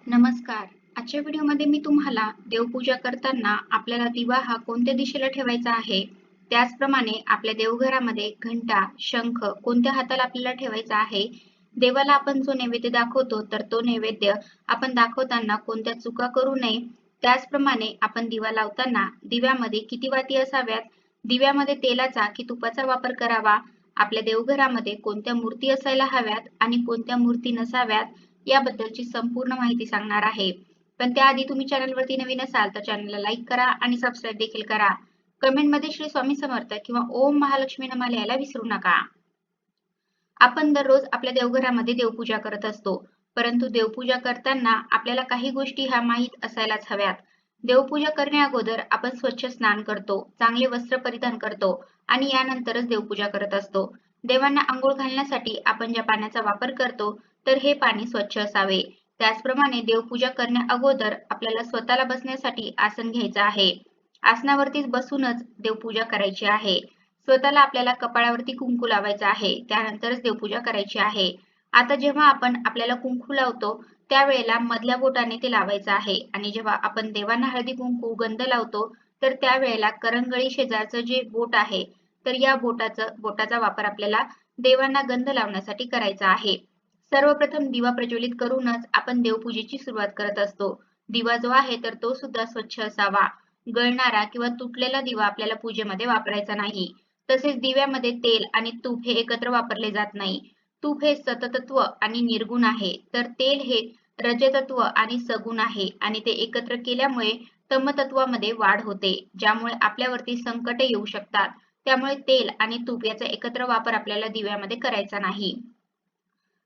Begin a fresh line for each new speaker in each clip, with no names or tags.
नमस्कार. आजच्या व्हिडिओमध्ये मी तुम्हाला देवपूजा करताना आपल्याला दिवा हा कोणत्या दिशेला ठेवायचा आहे, त्याचप्रमाणे आपल्या देवघरामध्ये घंटा, शंख कोणत्या हाताला आपल्याला ठेवायचा आहे, देवाला आपण जो नैवेद्य दाखवतो तर तो नैवेद्य आपण दाखवताना कोणत्या चुका करू नये, त्याचप्रमाणे आपण दिवा लावताना दिव्यामध्ये किती वाती असाव्यात, दिव्यामध्ये तेलाचा की तुपाचा वापर करावा, आपल्या देवघरामध्ये कोणत्या मूर्ती असायला हव्यात आणि कोणत्या मूर्ती नसाव्यात याबद्दलची संपूर्ण माहिती सांगणार आहे. पण त्याआधी तुम्ही चॅनलवरती नवीन असाल तर चॅनलला लाईक करा आणि सबस्क्राईब देखील करा. कमेंटमध्ये श्री स्वामी समर्थ किंवा ओम महालक्ष्मी नमः लिहायला विसरू नका. आपण दररोज आपल्या देवघरामध्ये देवपूजा करत असतो, परंतु देवपूजा करताना आपल्याला काही गोष्टी ह्या माहीत असायलाच हव्यात. देवपूजा करण्या अगोदर आपण स्वच्छ स्नान करतो, चांगले वस्त्र परिधान करतो आणि यानंतरच देवपूजा करत असतो. देवांना अंघोळ घालण्यासाठी आपण ज्या पाण्याचा वापर करतो तर हे पाणी स्वच्छ असावे. त्याचप्रमाणे देवपूजा करण्या अगोदर आपल्याला स्वतःला बसण्यासाठी आसन घ्यायचं आहे. आसनावरतीच बसूनच देवपूजा करायची आहे. स्वतःला आपल्याला कपाळावरती कुंकू लावायचं आहे, त्यानंतरच देवपूजा करायची आहे. आता जेव्हा आपण आपल्याला कुंकू लावतो त्यावेळेला मधल्या बोटाने ते लावायचं आहे आणि जेव्हा आपण देवांना हळदी कुंकू गंध लावतो तर त्यावेळेला करंगळी शेजारचं जे बोट आहे तर या बोटाचा वापर आपल्याला देवांना गंध लावण्यासाठी करायचा आहे. सर्वप्रथम दिवा प्रज्वलित करूनच आपण देवपूजेची सुरुवात करत असतो. दिवा जो आहे तर तो सुद्धा स्वच्छ असावा. गळणारा किंवा तुटलेला दिवा आपल्याला पूजेमध्ये वापरायचा नाही. तसेच दिव्यामध्ये तेल आणि तूप हे एकत्र वापरले जात नाही. तूप हे सततत्व आणि निर्गुण आहे, तर तेल हे रजतत्व आणि सगुण आहे आणि ते एकत्र केल्यामुळे तमतत्वामध्ये वाढ होते, ज्यामुळे आपल्यावरती संकट येऊ शकतात. त्यामुळे तेल आणि तूप याचा एकत्र वापर आपल्याला दिव्यामध्ये करायचा नाही.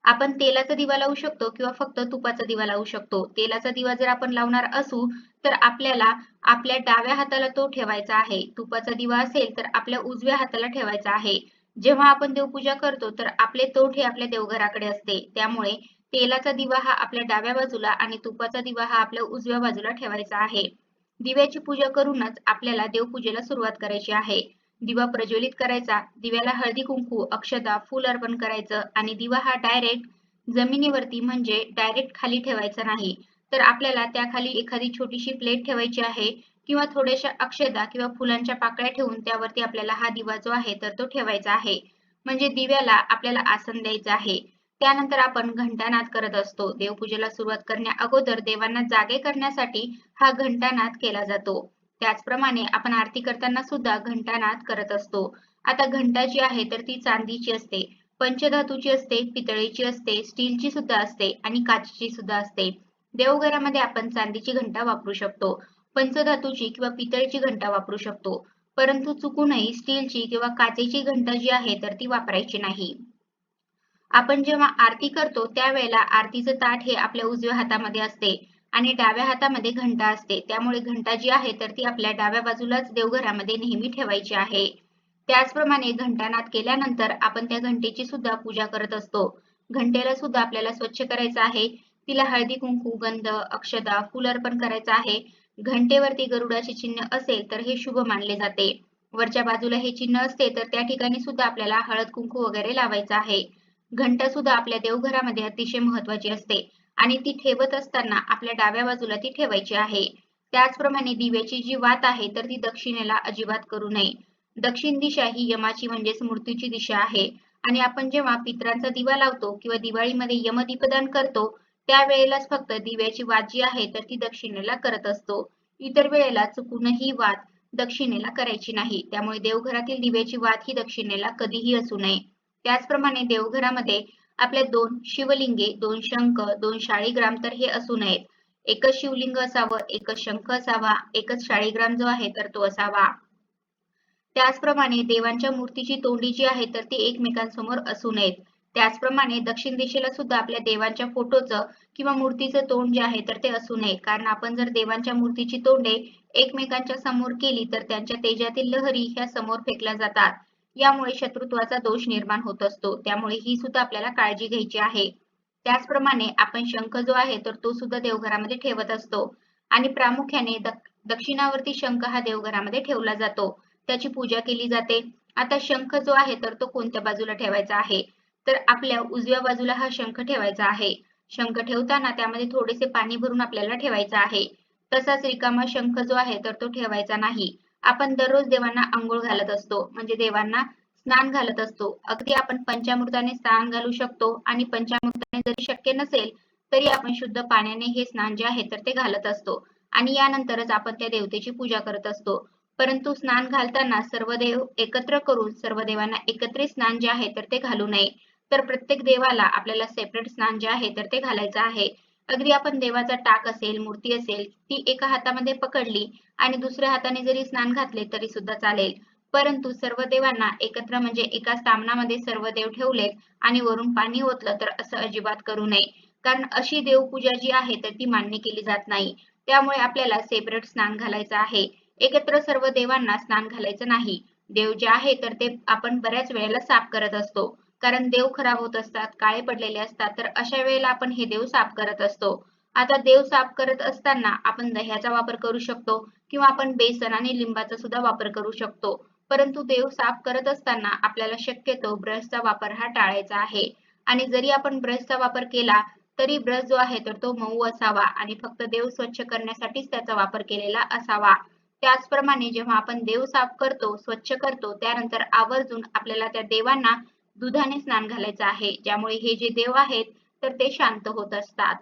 आपण तेलाचा दिवा लावू शकतो किंवा फक्त तुपाचा दिवा लावू शकतो. तेलाचा दिवा जर आपण लावणार असू तर आपल्याला आपल्या डाव्या हाताला तो ठेवायचा आहे. तुपाचा दिवा असेल तर आपल्या उजव्या हाताला ठेवायचा आहे. जेव्हा आपण देवपूजा करतो तर आपले तोंड हे आपल्या देवघराकडे असते. त्यामुळे तेलाचा दिवा हा आपल्या डाव्या बाजूला आणि तुपाचा दिवा हा आपल्या उजव्या बाजूला ठेवायचा आहे. दिव्याची पूजा करूनच आपल्याला देवपूजेला सुरुवात करायची आहे. दिवा प्रज्वलित करायचा, दिव्याला हळदी कुंकू, अक्षता, फूल अर्पण करायचं आणि दिवा हा डायरेक्ट जमिनीवरती म्हणजे डायरेक्ट खाली ठेवायचा नाही. तर आपल्याला त्याखाली एखादी छोटीशी प्लेट ठेवायची आहे किंवा थोड्याशा अक्षता किंवा फुलांच्या पाकळ्या ठेवून त्यावरती आपल्याला हा दिवा जो आहे तर तो ठेवायचा आहे. म्हणजे दिव्याला आपल्याला आसन द्यायचं आहे. त्यानंतर आपण घंटानाद करत असतो. देवपूजेला सुरुवात करण्या अगोदर देवांना जागे करण्यासाठी हा घंटानाद केला जातो. त्याचप्रमाणे आपण आरती करताना सुद्धा घंटानाद करत असतो. आता घंटा जी आहे तर ती चांदीची असते, पंचधातूची असते, पितळेची असते, स्टीलची सुद्धा असते आणि काचेची सुद्धा असते. देवघरामध्ये आपण चांदीची घंटा वापरू शकतो, पंचधातूची किंवा पितळेची घंटा वापरू शकतो, परंतु चुकूनही स्टीलची किंवा काचेची घंटा जी आहे तर ती वापरायची नाही. आपण जेव्हा आरती करतो त्यावेळेला आरतीचं ताट हे आपल्या उजव्या हातामध्ये असते आणि डाव्या हातामध्ये घंटा असते. त्यामुळे घंटा जी आहे तर ती आपल्या डाव्या बाजूलाच देवघरामध्ये नेहमी ठेवायची आहे. त्याचप्रमाणे घंटानाद केल्यानंतर आपण त्या घंटेची सुद्धा पूजा करत असतो. घंटेला सुद्धा आपल्याला स्वच्छ करायचं आहे. तिला हळदी कुंकू, गंध, अक्षता, फूल अर्पण करायचं आहे. घंटेवरती गरुडाचे चिन्ह असेल तर हे शुभ मानले जाते. वरच्या बाजूला हे चिन्ह असते तर त्या ठिकाणी सुद्धा आपल्याला हळद कुंकू वगैरे लावायचं आहे. घंटा सुद्धा आपल्या देवघरामध्ये अतिशय महत्त्वाची असते आणि ती ठेवत असताना आपल्या डाव्या बाजूला ती ठेवायची आहे. त्याचप्रमाणे दिव्याची जी वात आहे तर ती दक्षिणेला अजिबात करू नये. दक्षिण दिशा ही यमाची म्हणजेच मृत्यूची दिशा आहे आणि आपण जेव्हा पितरांचा दिवा लावतो किंवा दिवाळीमध्ये यमदीपदान करतो त्यावेळेलाच फक्त दिव्याची वात जी आहे तर ती दक्षिणेला करत असतो. इतर वेळेला चुकूनही वात दक्षिणेला करायची नाही. त्यामुळे देवघरातील दिव्याची वात ही दक्षिणेला कधीही असू नये. त्याचप्रमाणे देवघरामध्ये आपल्या 2 शिवलिंगे, 2 शंख, 2 शाळीग्राम तर हे असू नयेत. एकच शिवलिंग असावं, एकच शंख असावा, एकच शाळीग्राम जो आहे तर तो असावा. त्याचप्रमाणे देवांच्या मूर्तीची तोंडी जी आहे तर ती एकमेकांसमोर असू नयेत. त्याचप्रमाणे दक्षिण दिशेला सुद्धा आपल्या देवांच्या फोटोचं किंवा मूर्तीचं तोंड जे आहे तर ते असू नये. कारण आपण जर देवांच्या मूर्तीची तोंडे एकमेकांच्या समोर केली तर त्यांच्या तेजातील लहरी ह्या समोर फेकल्या जातात. यामुळे शत्रुत्वाचा दोष निर्माण होत असतो. त्यामुळे ही सुद्धा आपल्याला काळजी घ्यायची आहे. त्याचप्रमाणे आपण शंख जो आहे तर तो सुद्धा देवघरामध्ये ठेवत असतो आणि प्रामुख्याने दक्षिणावर्ती शंख हा देवघरामध्ये ठेवला जातो. त्याची पूजा केली जाते. आता शंख जो आहे तर तो कोणत्या बाजूला ठेवायचा आहे तर आपल्या उजव्या बाजूला हा शंख ठेवायचा आहे. शंख ठेवताना त्यामध्ये थोडेसे पाणी भरून आपल्याला ठेवायचं आहे. तसाच रिकामा शंख जो आहे तर तो ठेवायचा नाही. आपण दररोज देवांना अंघोळ घालत असतो, म्हणजे देवांना स्नान घालत असतो. अगदी आपण पंचामृताने स्नान घालू शकतो आणि पंचामृताने जरी शक्य नसेल, तरी आपण शुद्ध पाण्याने हे स्नान जे आहे तर ते घालत असतो आणि यानंतरच आपण त्या देवतेची पूजा करत असतो. परंतु स्नान घालताना सर्व देव एकत्र करून सर्व देवांना एकत्रित स्नान जे आहे तर ते घालू नये. तर प्रत्येक देवाला आपल्याला सेपरेट स्नान जे आहे तर ते घालायचं आहे. अगदी आपण देवाचा टाक असेल, मूर्ती असेल, ती एका हातामध्ये पकडली आणि दुसऱ्या हाताने जरी स्नान घातले तरी सुद्धा चालेल. परंतु सर्व देवांना एकत्र म्हणजे एकाच ताम्हणामध्ये सर्व देव ठेवलेत आणि वरून पाणी ओतलं तर असं अजिबात करू नये. कारण अशी देवपूजा जी आहे तर ती मान्य केली जात नाही. त्यामुळे आपल्याला सेपरेट स्नान घालायचं आहे. एकत्र सर्व देवांना स्नान घालायचं नाही. देव जे आहे तर ते आपण बऱ्याच वेळेला साफ करत असतो. कारण देव खराब होत असतात, काळे पडलेले असतात, तर अशा वेळेला आपण हे देव साफ करत असतो. आता देव साफ करत असताना आपण दह्याचा वापर करू शकतो किंवा आपण बेसन आणि लिंबाचा सुद्धा वापर करू शकतो. परंतु देव साफ करत असताना आपल्याला शक्यतो ब्रशचा वापर हा टाळायचा आहे. आणि जरी आपण ब्रशचा वापर केला तरी ब्रश जो आहे तर तो मऊ असावा आणि फक्त देव स्वच्छ करण्यासाठीच त्याचा वापर केलेला असावा. त्याचप्रमाणे जेव्हा आपण देव साफ करतो, स्वच्छ करतो, त्यानंतर आवर्जून आपल्याला त्या देवांना दुधाने स्नान घालायचं आहे, ज्यामुळे हे जे देव आहेत तर ते शांत होत असतात.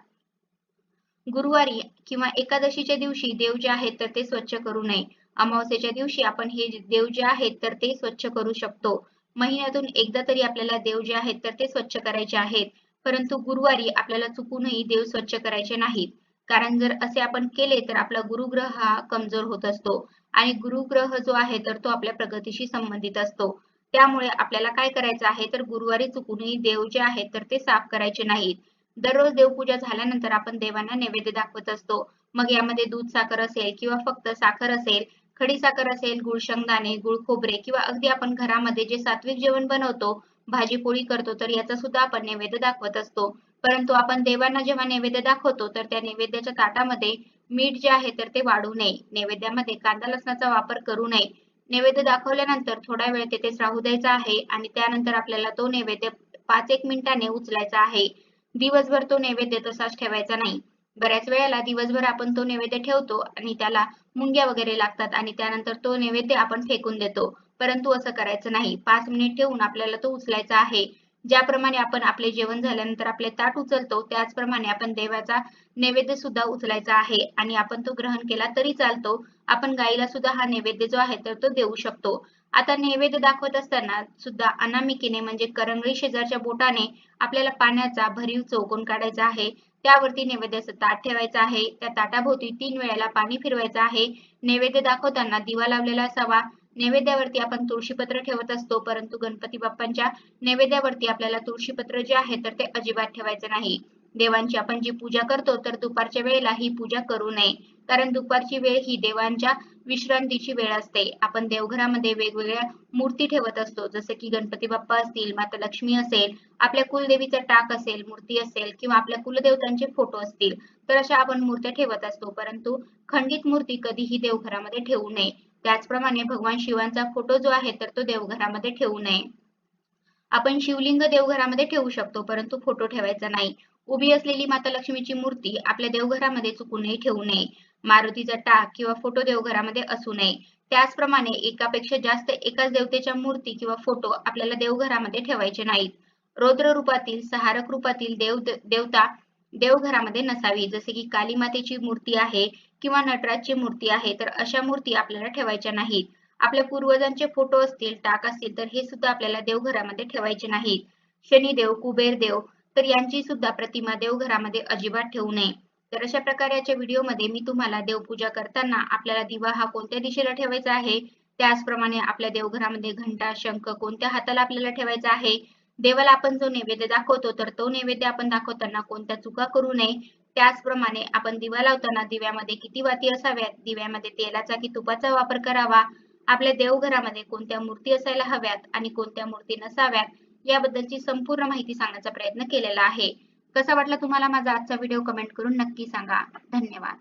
गुरुवारी किंवा एकादशीच्या दिवशी देव जे आहेत तर ते स्वच्छ करू नये. अमावास्येच्या दिवशी आपण हे देव जे आहेत तर ते स्वच्छ करू शकतो. महिन्यातून एकदा तरी आपल्याला देव जे आहेत तर ते स्वच्छ करायचे आहेत. परंतु गुरुवारी आपल्याला चुकूनही देव स्वच्छ करायचे नाहीत. कारण जर असे आपण केले तर आपला गुरुग्रह हा कमजोर होत असतो आणि गुरुग्रह जो आहे तर तो आपल्या प्रगतीशी संबंधित असतो. त्यामुळे आपल्याला काय करायचं आहे तर गुरुवारी चुकूनही देव जे आहेत तर ते साफ करायचे नाहीत. दररोज देवपूजा झाल्यानंतर आपण देवांना नैवेद्य दाखवत असतो. मग यामध्ये दूध साखर असेल किंवा फक्त साखर असेल, खडी साखर असेल, गुळ शेंगदाणे, गुळ खोबरे किंवा अगदी आपण घरामध्ये जे सात्विक जेवण बनवतो, भाजी पोळी करतो तर याचा सुद्धा आपण नैवेद्य दाखवत असतो. परंतु आपण देवांना जेव्हा नैवेद्य दाखवतो तर त्या नैवेद्याच्या ताटामध्ये मीठ जे आहे तर ते वाढू नये. नैवेद्यामध्ये कांदा लसणाचा वापर करू नये. नैवेद्य दाखवल्यानंतर थोडा वेळ तेथेच राहू द्यायचा आहे आणि त्यानंतर आपल्याला तो नैवेद्य 5-1 मिनिटाने उचलायचा आहे. दिवसभर तो नैवेद्य तसाच ठेवायचा नाही. बऱ्याच वेळेला दिवसभर आपण तो नैवेद्य ठेवतो आणि त्याला मुंग्या वगैरे लागतात आणि त्यानंतर तो नैवेद्य आपण फेकून देतो. परंतु असं करायचं नाही. 5 मिनिट ठेवून आपल्याला तो उचलायचा आहे. ज्याप्रमाणे आपण आपले जेवण झाल्यानंतर आपले ताट उचलतो, त्याचप्रमाणे आपण देवाचा नैवेद्य सुद्धा उचलायचा आहे आणि आपण तो ग्रहण केला तरी चालतो. आपण गाईला सुद्धा हा नैवेद्य जो आहे तर तो देऊ शकतो. आता नैवेद्य दाखवत असताना सुद्धा अनामिकीने म्हणजे करंगळी शेजारच्या बोटाने आपल्याला पाण्याचा भरीव चौकोन काढायचा आहे. त्यावरती नैवेद्याचं ताट ठेवायचं आहे. त्या ताटाभोवती 3 वेळेला पाणी फिरवायचं आहे. नैवेद्य दाखवताना दिवा लावलेला असावा. नैवेद्यावरती आपण तुळशीपत्र ठेवत असतो, परंतु गणपती बाप्पांच्या नैवेद्यावरती आपल्याला तुळशीपत्र जे आहे तर ते अजिबात ठेवायचं नाही. देवांची आपण जी पूजा करतो तर दुपारच्या वेळेला ही पूजा करू नये. कारण दुपारची वेळ ही देवांच्या विश्रांतीची वेळ असते. आपण देवघरामध्ये वेगवेगळ्या मूर्ती ठेवत असतो, जसं की गणपती बाप्पा असतील, माता लक्ष्मी असेल, आपल्या कुलदेवीचा टाक असेल, मूर्ती असेल किंवा आपल्या कुलदेवतांचे फोटो असतील, तर अशा आपण मूर्त्या ठेवत असतो. परंतु खंडित मूर्ती कधीही देवघरामध्ये ठेवू नये. त्याचप्रमाणे भगवान शिवांचा फोटो जो आहे तर तो देवघरामध्ये ठेवू नये. आपण शिवलिंग देवघरामध्ये ठेवू शकतो, परंतु फोटो ठेवायचा नाही. उभी असलेली माता लक्ष्मीची मूर्ती आपल्या देवघरामध्ये चुकूनही ठेवू नये. मारुतीचा टाक किंवा फोटो देवघरामध्ये असू नये. त्याचप्रमाणे एकापेक्षा जास्त एकाच देवतेच्या मूर्ती किंवा फोटो आपल्याला देवघरामध्ये ठेवायचे नाहीत. रौद्र रूपातील, सहारक रूपातील देवता देवघरामध्ये नसावी. जसे की काली मातेची मूर्ती आहे किंवा नटराजची मूर्ती आहे, तर अशा मूर्ती आपल्याला ठेवायच्या नाहीत. आपल्या पूर्वजांचे फोटो असतील, टाक असतील, तर हे सुद्धा आपल्याला देवघरामध्ये ठेवायचे नाहीत. शनिदेव, कुबेरदेव तर यांची सुद्धा प्रतिमा देवघरामध्ये अजिबात ठेवू नये. तर अशा प्रकारच्या व्हिडिओमध्ये मी तुम्हाला देवपूजा करताना आपल्याला दिवा हा कोणत्या दिशेला ठेवायचा आहे, त्याचप्रमाणे आपल्या देवघरामध्ये घंटा, शंख कोणत्या हाताला आपल्याला ठेवायचा आहे, देवाला आपण जो नैवेद्य दाखवतो तर तो नैवेद्य आपण दाखवताना कोणत्या चुका करू नये, त्याचप्रमाणे आपण दिवा लावताना दिव्यामध्ये किती वाती असाव्यात, दिव्यामध्ये तेलाचा की तुपाचा वापर करावा, आपल्या देवघरामध्ये कोणत्या मूर्ती असायला हव्यात आणि कोणत्या मूर्ती नसाव्यात, याबद्दलची संपूर्ण माहिती सांगण्याचा प्रयत्न केलेला आहे. कसा वाटला तुम्हाला माझा आजचा व्हिडिओ कमेंट करून नक्की सांगा. धन्यवाद.